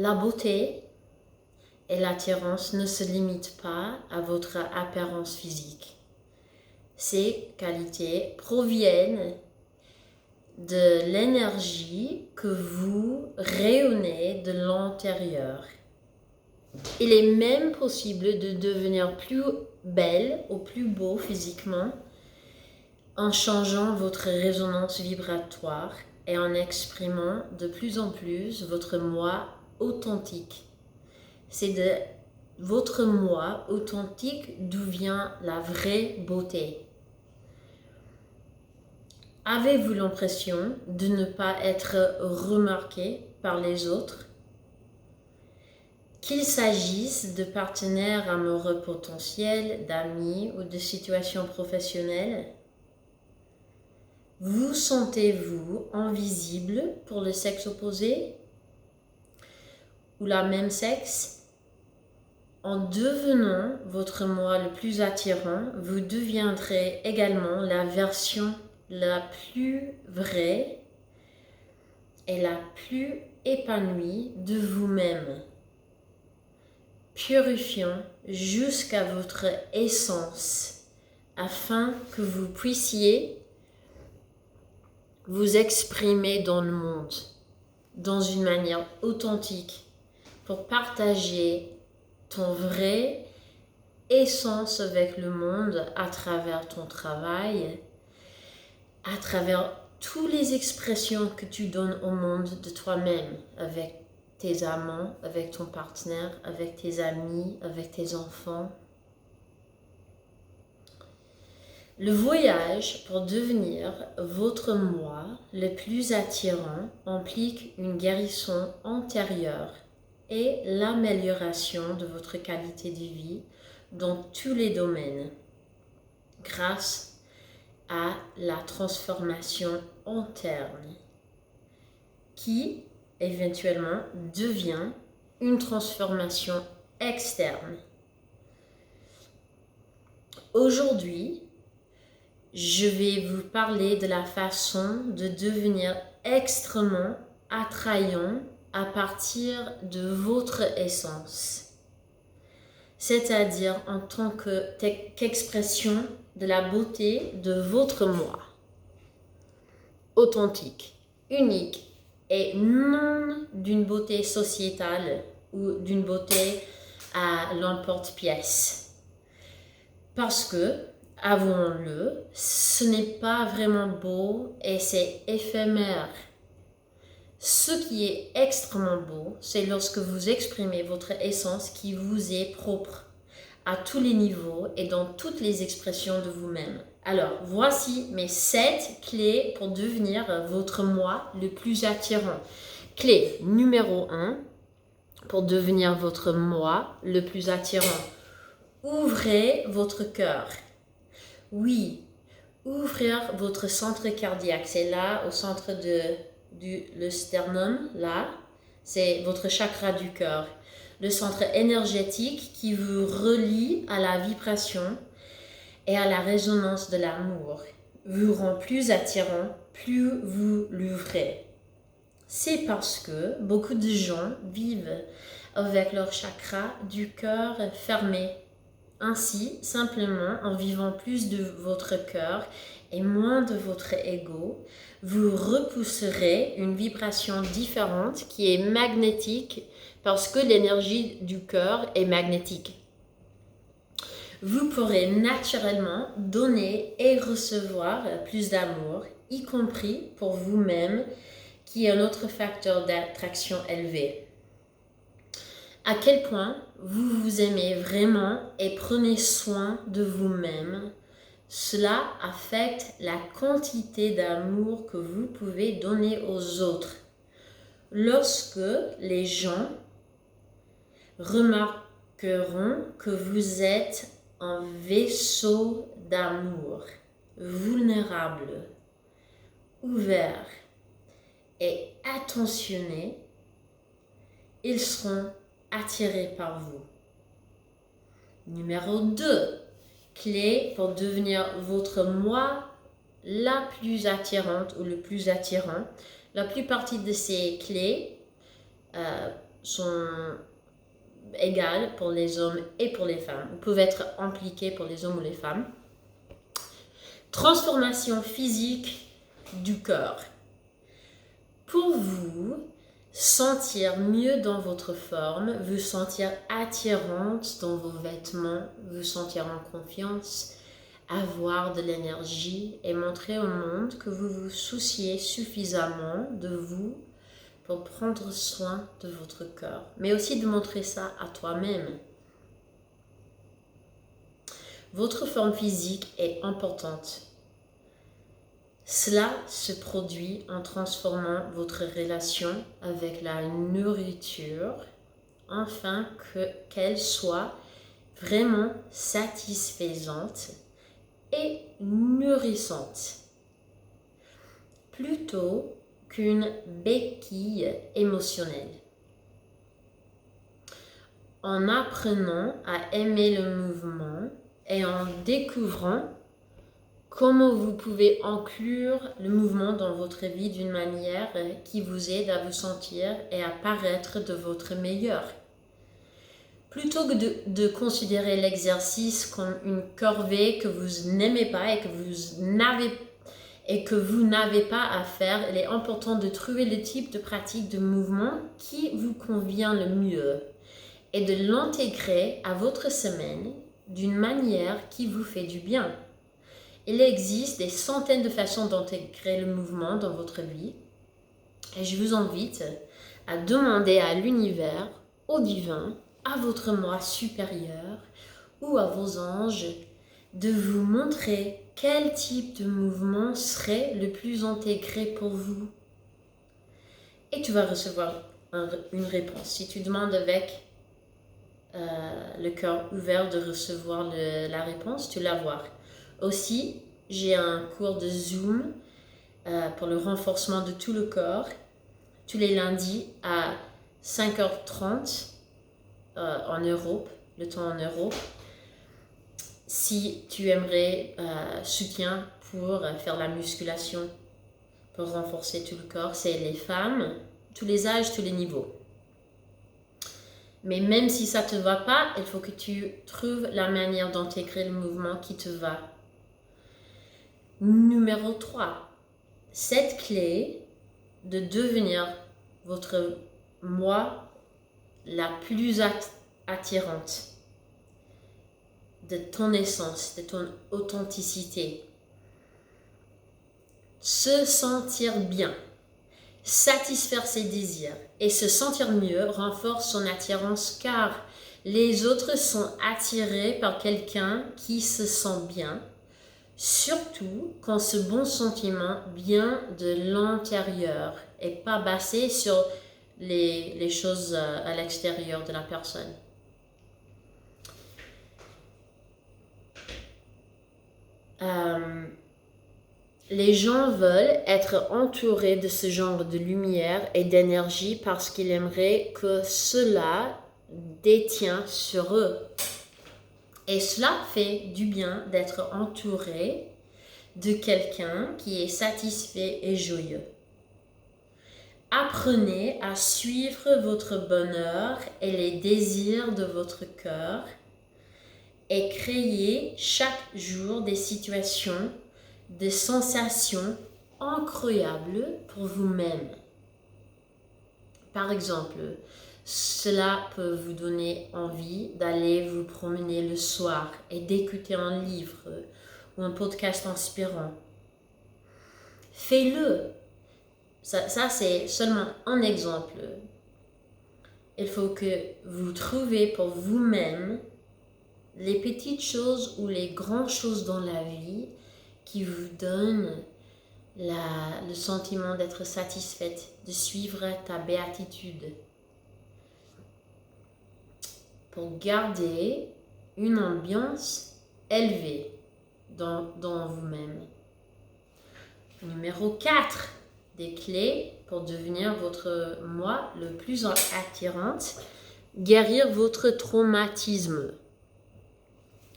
La beauté et l'attirance ne se limitent pas à votre apparence physique. Ces qualités proviennent de l'énergie que vous rayonnez de l'intérieur. Il est même possible de devenir plus belle ou plus beau physiquement en changeant votre résonance vibratoire et en exprimant de plus en plus votre moi authentique. C'est de votre moi authentique d'où vient la vraie beauté. Avez-vous l'impression de ne pas être remarqué par les autres? Qu'il s'agisse de partenaires amoureux potentiels, d'amis ou de situations professionnelles, vous sentez-vous invisible pour le sexe opposé ou la même sexe? En devenant votre moi le plus attirant, vous deviendrez également la version la plus vraie et la plus épanouie de vous-même, purifiant jusqu'à votre essence afin que vous puissiez vous exprimer dans le monde dans une manière authentique pour partager ton vrai essence avec le monde à travers ton travail, à travers toutes les expressions que tu donnes au monde de toi-même, avec tes amants, avec ton partenaire, avec tes amis, avec tes enfants. Le voyage pour devenir votre moi le plus attirant implique une guérison antérieure et l'amélioration de votre qualité de vie dans tous les domaines, grâce à la transformation interne qui éventuellement devient une transformation externe. Aujourd'hui, je vais vous parler de la façon de devenir extrêmement attrayant à partir de votre essence, c'est-à-dire en tant qu'expression de la beauté de votre moi, authentique, unique et non d'une beauté sociétale ou d'une beauté à l'emporte-pièce. Parce que, avouons-le, ce n'est pas vraiment beau et c'est éphémère. Ce qui est extrêmement beau, c'est lorsque vous exprimez votre essence qui vous est propre à tous les niveaux et dans toutes les expressions de vous-même. Alors, voici mes 7 clés pour devenir votre moi le plus attirant. Clé numéro 1 pour devenir votre moi le plus attirant. Ouvrez votre cœur. Oui, ouvrir votre centre cardiaque. C'est là, au centre le sternum, là, c'est votre chakra du cœur. Le centre énergétique qui vous relie à la vibration et à la résonance de l'amour vous rend plus attirant, plus vous l'ouvrez. C'est parce que beaucoup de gens vivent avec leur chakra du cœur fermé. Ainsi, simplement en vivant plus de votre cœur et moins de votre ego, vous repousserez une vibration différente qui est magnétique parce que l'énergie du cœur est magnétique. Vous pourrez naturellement donner et recevoir plus d'amour, y compris pour vous-même, qui est un autre facteur d'attraction élevé. À quel point vous vous aimez vraiment et prenez soin de vous-même, cela affecte la quantité d'amour que vous pouvez donner aux autres. Lorsque les gens remarqueront que vous êtes un vaisseau d'amour, vulnérable, ouvert et attentionné, ils seront attirés par vous. Numéro 2, clé pour devenir votre moi la plus attirante ou le plus attirant. La plupart de ces clés sont égales pour les hommes et pour les femmes, ou peuvent être impliquées pour les hommes ou les femmes. Transformation physique du corps. Pour vous sentir mieux dans votre forme, vous sentir attirante dans vos vêtements, vous sentir en confiance, avoir de l'énergie et montrer au monde que vous vous souciez suffisamment de vous pour prendre soin de votre corps, mais aussi de montrer ça à toi-même. Votre forme physique est importante. Cela se produit en transformant votre relation avec la nourriture afin qu'elle soit vraiment satisfaisante et nourrissante, plutôt qu'une béquille émotionnelle. En apprenant à aimer le mouvement et en découvrant comment vous pouvez inclure le mouvement dans votre vie d'une manière qui vous aide à vous sentir et à paraître de votre meilleur. Plutôt que de considérer l'exercice comme une corvée que vous n'aimez pas et que vous n'avez pas à faire, il est important de trouver le type de pratique de mouvement qui vous convient le mieux et de l'intégrer à votre semaine d'une manière qui vous fait du bien. Il existe des centaines de façons d'intégrer le mouvement dans votre vie et je vous invite à demander à l'univers, au divin, à votre moi supérieur ou à vos anges de vous montrer quel type de mouvement serait le plus intégré pour vous. Et tu vas recevoir une réponse. Si tu demandes avec le cœur ouvert de recevoir la réponse, tu la vois. Aussi, j'ai un cours de Zoom pour le renforcement de tout le corps, tous les lundis à 5h30 en Europe, le temps en Europe. Si tu aimerais soutien pour faire la musculation, pour renforcer tout le corps, c'est les femmes, tous les âges, tous les niveaux. Mais même si ça ne te va pas, il faut que tu trouves la manière d'intégrer le mouvement qui te va. Numéro 3. Cette clé de devenir votre moi la plus attirante de ton essence, de ton authenticité. Se sentir bien, satisfaire ses désirs et se sentir mieux renforce son attirance car les autres sont attirés par quelqu'un qui se sent bien, surtout quand ce bon sentiment vient de l'intérieur et pas basé sur les choses à l'extérieur de la personne. Les gens veulent être entourés de ce genre de lumière et d'énergie parce qu'ils aimeraient que cela détient sur eux. Et cela fait du bien d'être entouré de quelqu'un qui est satisfait et joyeux. Apprenez à suivre votre bonheur et les désirs de votre cœur et créez chaque jour des situations, des sensations incroyables pour vous-même. Par exemple, cela peut vous donner envie d'aller vous promener le soir et d'écouter un livre ou un podcast inspirant. Fais-le. Ça, c'est seulement un exemple. Il faut que vous trouviez pour vous-même les petites choses ou les grandes choses dans la vie qui vous donnent le sentiment d'être satisfaite, de suivre ta béatitude. Pour garder une ambiance élevée dans vous-même. Numéro 4, des clés pour devenir votre moi le plus attirante, guérir votre traumatisme.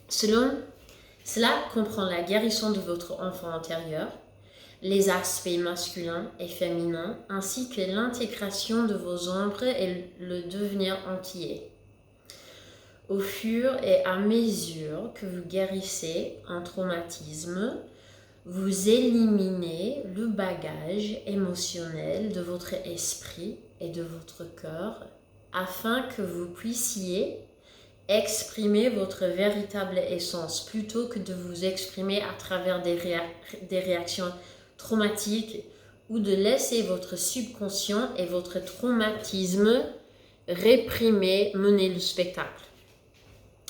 Cela comprend la guérison de votre enfant intérieur, les aspects masculins et féminins, ainsi que l'intégration de vos ombres et le devenir entier. Au fur et à mesure que vous guérissez un traumatisme, vous éliminez le bagage émotionnel de votre esprit et de votre cœur afin que vous puissiez exprimer votre véritable essence plutôt que de vous exprimer à travers des réactions traumatiques ou de laisser votre subconscient et votre traumatisme réprimé mener le spectacle.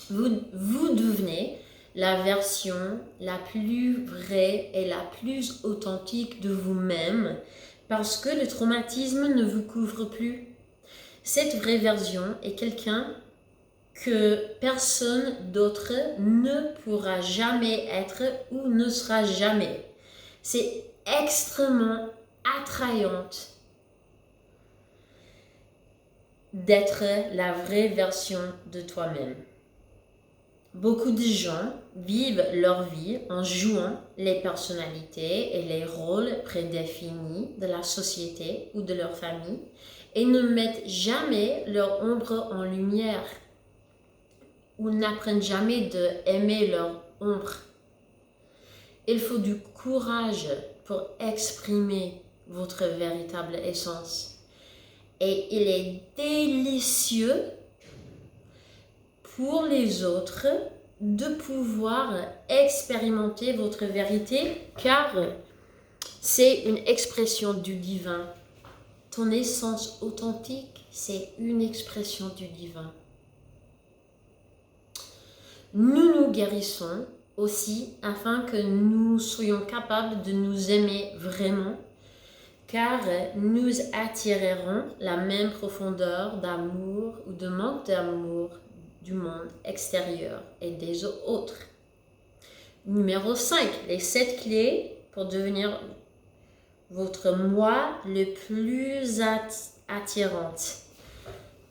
Vous devenez la version la plus vraie et la plus authentique de vous-même parce que le traumatisme ne vous couvre plus. Cette vraie version est quelqu'un que personne d'autre ne pourra jamais être ou ne sera jamais. C'est extrêmement attrayant d'être la vraie version de toi-même. Beaucoup de gens vivent leur vie en jouant les personnalités et les rôles prédéfinis de la société ou de leur famille et ne mettent jamais leur ombre en lumière ou n'apprennent jamais d'aimer leur ombre. Il faut du courage pour exprimer votre véritable essence. Et il est délicieux pour les autres de pouvoir expérimenter votre vérité car c'est une expression du divin. Ton essence authentique, c'est une expression du divin. Nous nous guérissons aussi afin que nous soyons capables de nous aimer vraiment car nous attirerons la même profondeur d'amour ou de manque d'amour du monde extérieur et des autres. Numéro 5, les 7 clés pour devenir votre moi le plus attirante.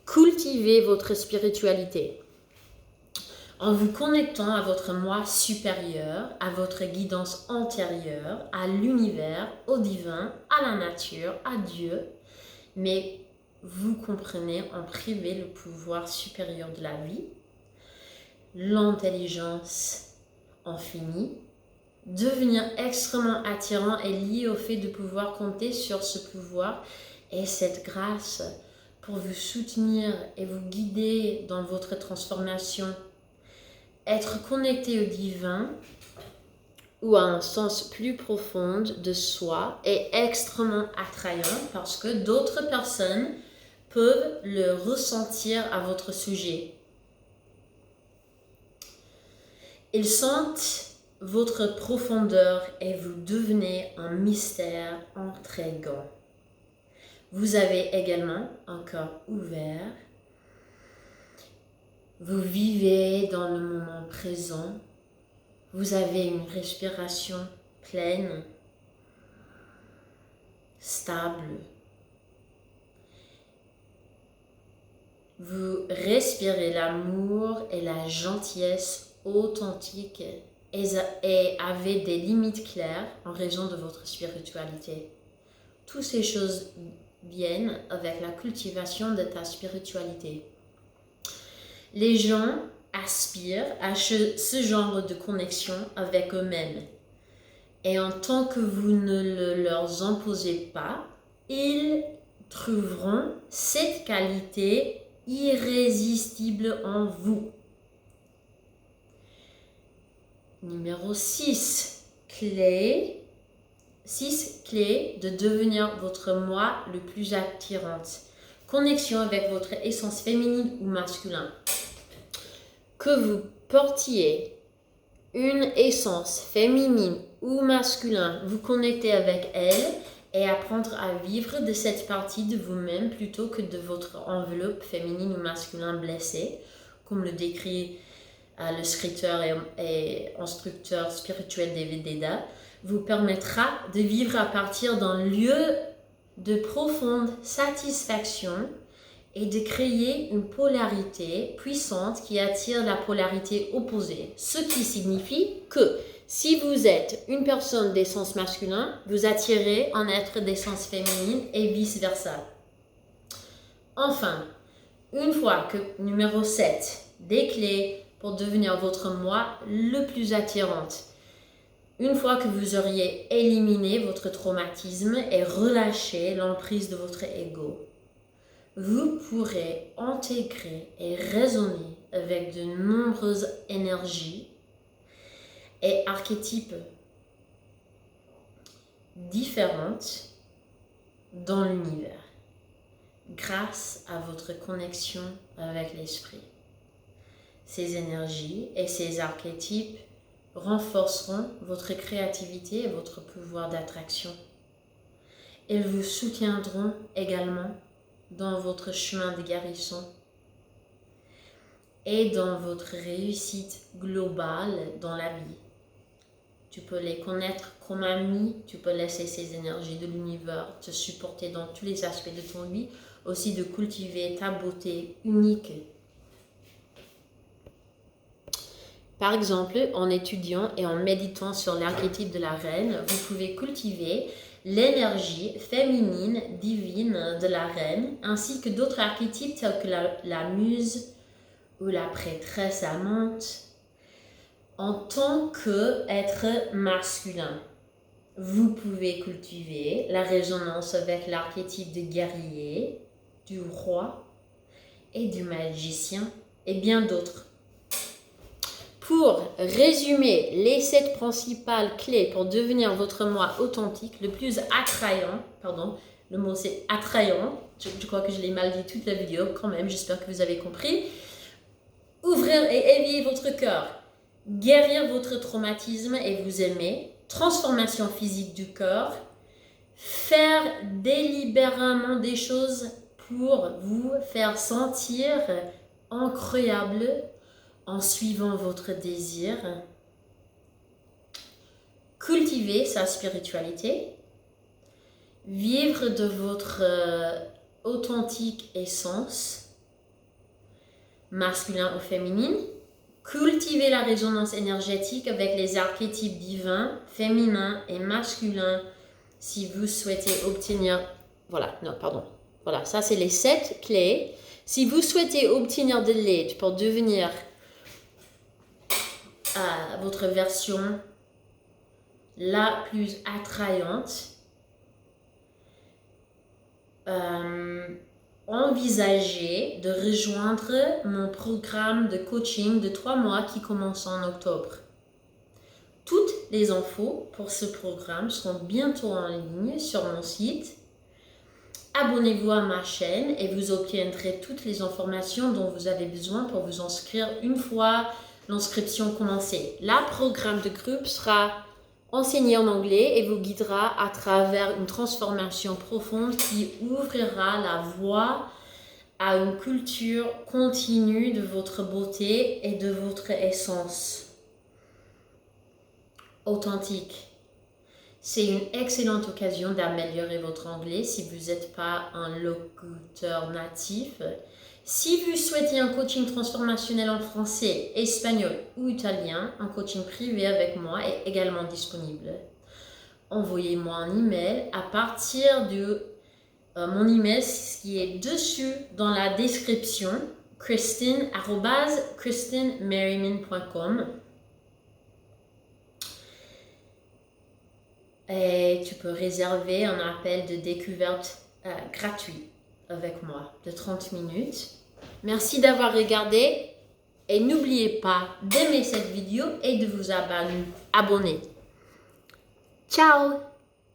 Cultivez votre spiritualité. En vous connectant à votre moi supérieur, à votre guidance antérieure, à l'univers, au divin, à la nature, à Dieu, mais vous comprenez en privé le pouvoir supérieur de la vie, l'intelligence infinie. Devenir extrêmement attirant est lié au fait de pouvoir compter sur ce pouvoir et cette grâce pour vous soutenir et vous guider dans votre transformation. Être connecté au divin ou à un sens plus profond de soi est extrêmement attrayant parce que d'autres personnes peuvent le ressentir à votre sujet. Ils sentent votre profondeur et vous devenez un mystère intriguant. Vous avez également un cœur ouvert. Vous vivez dans le moment présent. Vous avez une respiration pleine, stable. Vous respirez l'amour et la gentillesse authentique et avez des limites claires en raison de votre spiritualité. Toutes ces choses viennent avec la cultivation de ta spiritualité. Les gens aspirent à ce genre de connexion avec eux-mêmes. Et en tant que vous ne le leur imposez pas, ils trouveront cette qualité irrésistible en vous. Numéro 6 clés de devenir votre moi le plus attirante. Connexion avec votre essence féminine ou masculine. Que vous portiez une essence féminine ou masculine, vous connectez avec elle et apprendre à vivre de cette partie de vous-même plutôt que de votre enveloppe féminine ou masculine blessée, comme le décrit le scripteur et instructeur spirituel David Deida, vous permettra de vivre à partir d'un lieu de profonde satisfaction et de créer une polarité puissante qui attire la polarité opposée. Ce qui signifie que Si vous êtes une personne d'essence masculin, vous attirez un être d'essence féminine et vice-versa. Enfin, une fois que numéro 7, des clés pour devenir votre moi le plus attirante. Une fois que vous auriez éliminé votre traumatisme et relâché l'emprise de votre ego, vous pourrez intégrer et raisonner avec de nombreuses énergies et archétypes différentes dans l'univers grâce à votre connexion avec l'esprit. Ces énergies et ces archétypes renforceront votre créativité et votre pouvoir d'attraction. Ils vous soutiendront également dans votre chemin de guérison et dans votre réussite globale dans la vie. Tu peux les connaître comme amis, tu peux laisser ces énergies de l'univers te supporter dans tous les aspects de ton vie, aussi de cultiver ta beauté unique. Par exemple, en étudiant et en méditant sur l'archétype de la reine, vous pouvez cultiver l'énergie féminine divine de la reine, ainsi que d'autres archétypes tels que la muse ou la prêtresse amante. En tant qu'être masculin, vous pouvez cultiver la résonance avec l'archétype de guerrier, du roi et du magicien et bien d'autres. Pour résumer les 7 principales clés pour devenir votre moi authentique, le plus attrayant, le mot c'est attrayant, je crois que je l'ai mal dit toute la vidéo quand même, j'espère que vous avez compris. Ouvrir et éveiller votre cœur, guérir votre traumatisme et vous aimer, transformation physique du corps, faire délibérément des choses pour vous faire sentir incroyable en suivant votre désir, cultiver sa spiritualité, vivre de votre authentique essence, masculin ou féminine, cultiver la résonance énergétique avec les archétypes divins, féminins et masculins si vous souhaitez obtenir... Voilà, ça c'est les 7 clés. Si vous souhaitez obtenir de l'aide pour devenir votre version la plus attrayante, envisagez de rejoindre mon programme de coaching de 3 mois qui commence en octobre. Toutes les infos pour ce programme seront bientôt en ligne sur mon site. Abonnez-vous à ma chaîne et vous obtiendrez toutes les informations dont vous avez besoin pour vous inscrire une fois l'inscription commencée. Le programme de groupe sera enseigné en anglais et vous guidera à travers une transformation profonde qui ouvrira la voie à une culture continue de votre beauté et de votre essence authentique. C'est une excellente occasion d'améliorer votre anglais si vous n'êtes pas un locuteur natif. Si vous souhaitez un coaching transformationnel en français, espagnol ou italien, un coaching privé avec moi est également disponible. Envoyez-moi un email à partir de mon email qui est dessus dans la description, christine@christinemerriman.com. Et tu peux réserver un appel de découverte gratuit avec moi de 30 minutes. Merci d'avoir regardé et n'oubliez pas d'aimer cette vidéo et de vous abonner. Ciao!